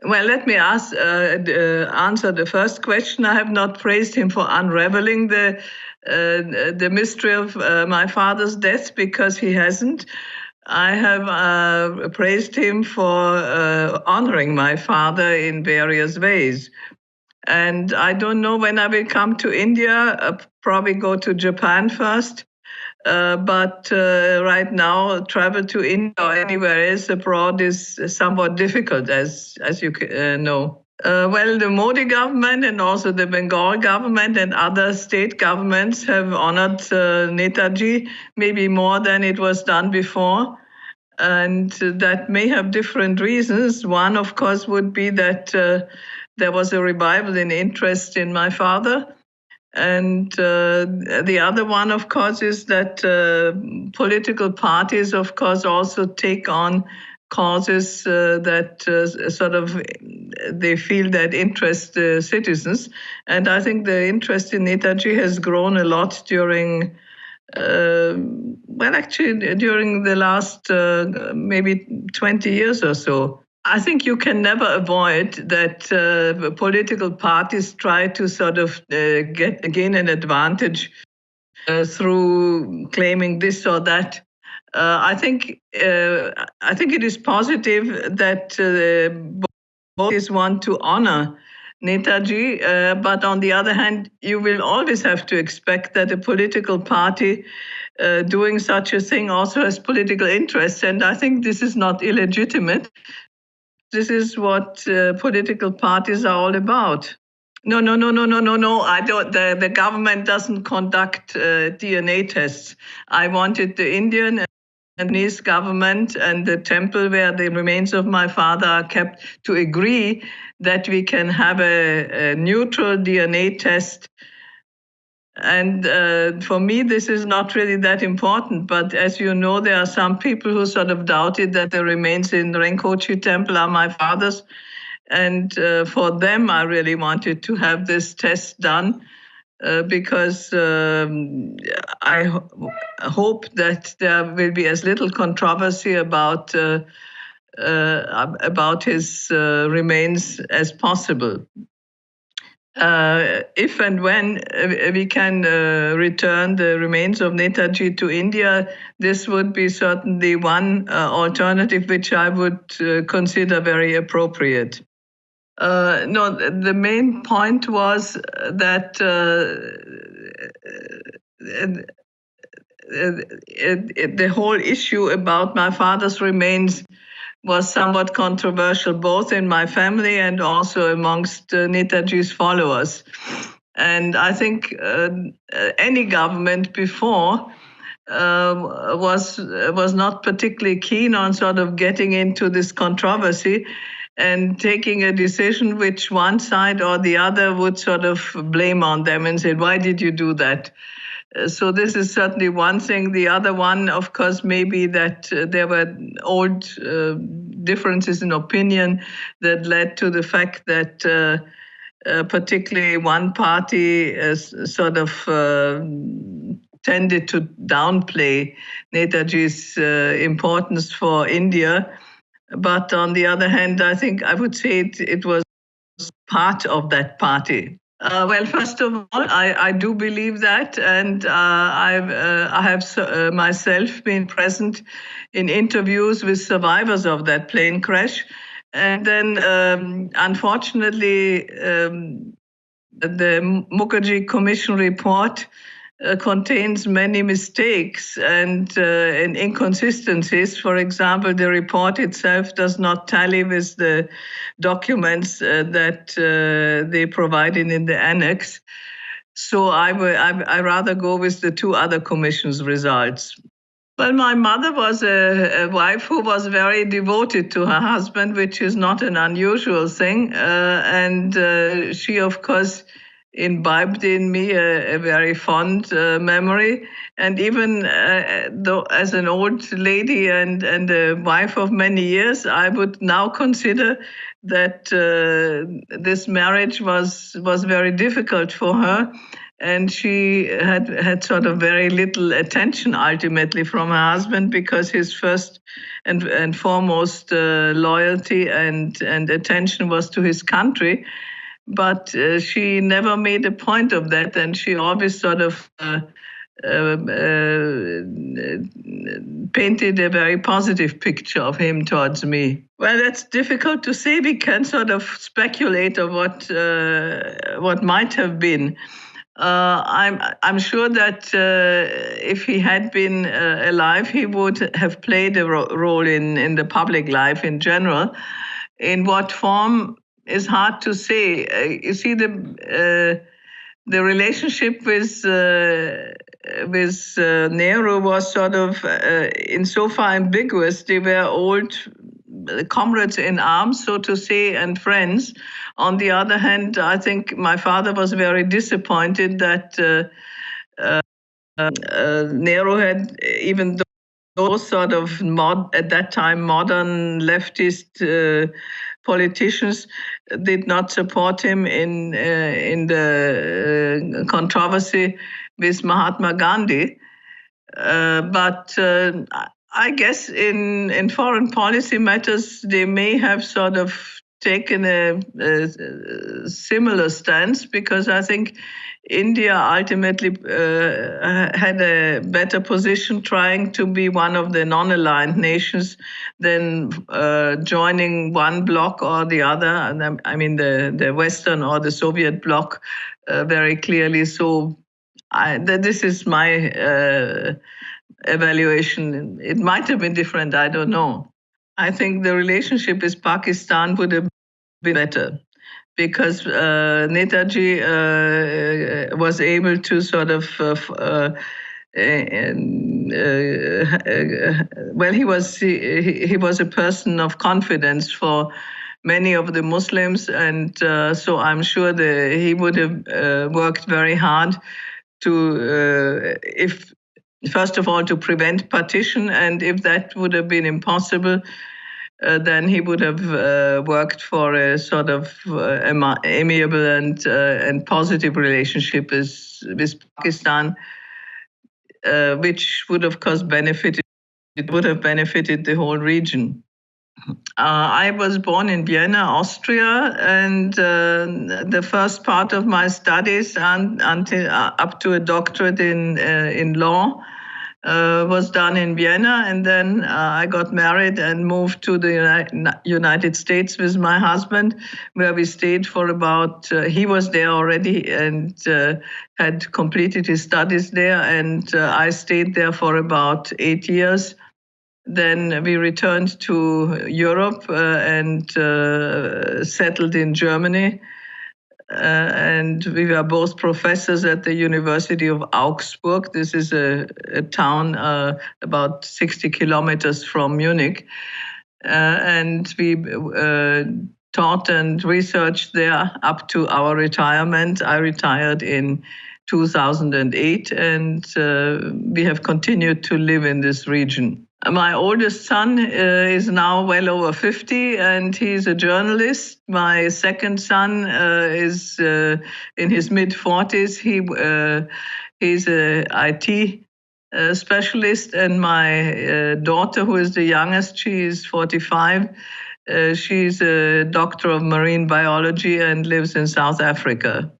Well, let me answer the first question. I have not praised him for unraveling the mystery of my father's death, because he hasn't. I have praised him for honoring my father in various ways. And I don't know when I will come to India. Probably go to Japan first. But right now, travel to India or anywhere else abroad is somewhat difficult, as you know. Well, the Modi government and also the Bengal government and other state governments have honored Netaji maybe more than it was done before. And that may have different reasons. One, of course, would be that there was a revival in interest in my father. And the other one, of course, is that political parties, of course, also take on causes that sort of they feel that interest citizens. And I think the interest in Netaji has grown a lot during, actually, during the last maybe 20 years or so. I think you can never avoid that political parties try to sort of gain an advantage through claiming this or that. I think it is positive that both want to honor Netaji, but on the other hand, you will always have to expect that a political party doing such a thing also has political interests, and I think this is not illegitimate. This is what political parties are all about. No. I don't. The government doesn't conduct DNA tests. I wanted the Indian and Chinese government and the temple where the remains of my father are kept to agree that we can have a neutral DNA test. And for me, this is not really that important. But as you know, there are some people who sort of doubted that the remains in Rinpoche temple are my father's. And for them, I really wanted to have this test done because I hope that there will be as little controversy about his remains as possible. If and when we can return the remains of Netaji to India, this would be certainly one alternative which I would consider very appropriate. No, the main point was that the whole issue about my father's remains was somewhat controversial, both in my family and also amongst Netaji's followers. And I think any government before was not particularly keen on sort of getting into this controversy and taking a decision which one side or the other would sort of blame on them and say, why did you do that? So this is certainly one thing. The other one, of course, may be that there were old differences in opinion that led to the fact that particularly one party sort of tended to downplay Netaji's importance for India. But on the other hand, I think I would say it was part of that party. Well, first of all, I do believe that, and I have myself been present in interviews with survivors of that plane crash. And then, unfortunately, the Mukherjee Commission report contains many mistakes and inconsistencies. For example, the report itself does not tally with the documents that they provided in the annex. So I rather go with the two other commission's results. Well, my mother was a wife who was very devoted to her husband, which is not an unusual thing. And she, of course, imbibed in me a very fond memory. And even though as an old lady and a wife of many years, I would now consider that this marriage was very difficult for her. and she had sort of very little attention ultimately from her husband, because his first and foremost loyalty and attention was to his country. But she never made a point of that, and she always sort of painted a very positive picture of him towards me. Well, that's difficult to say. We can sort of speculate of what might have been. I'm sure that if he had been alive, he would have played a role in the public life in general. In what form is hard to say. You see, the relationship with Nehru was sort of insofar ambiguous. They were old comrades in arms, so to say, and friends. On the other hand, I think my father was very disappointed that Nehru had, even those sort of at that time modern leftist politicians did not support him in the controversy with Mahatma Gandhi. But I guess in foreign policy matters, they may have sort of taken a similar stance, because I think India ultimately had a better position trying to be one of the non-aligned nations than joining one bloc or the other. And I mean the Western or the Soviet bloc very clearly. So this is my evaluation. It might have been different, I don't know. I think the relationship with Pakistan would have been better, because Netaji was able to sort of, well, he was a person of confidence for many of the Muslims, and so I'm sure that he would have worked very hard to, if first of all, to prevent partition, and if that would have been impossible, then he would have worked for a sort of amiable and positive relationship with Pakistan, which would of course would have benefited the whole region. I was born in Vienna, Austria, and the first part of my studies until up to a doctorate in law was done in Vienna, and then I got married and moved to the United States with my husband, where we stayed for about, he was there already and had completed his studies there, and I stayed there for about 8 years. Then we returned to Europe and settled in Germany. And we were both professors at the University of Augsburg. This is a town about 60 kilometers from Munich. And we taught and researched there up to our retirement. I retired in 2008, and we have continued to live in this region. My oldest son is now well over 50, and he's a journalist. My second son is in his mid-40s. He's a IT specialist, and my daughter, who is the youngest, she is 45. She's a doctor of marine biology and lives in South Africa.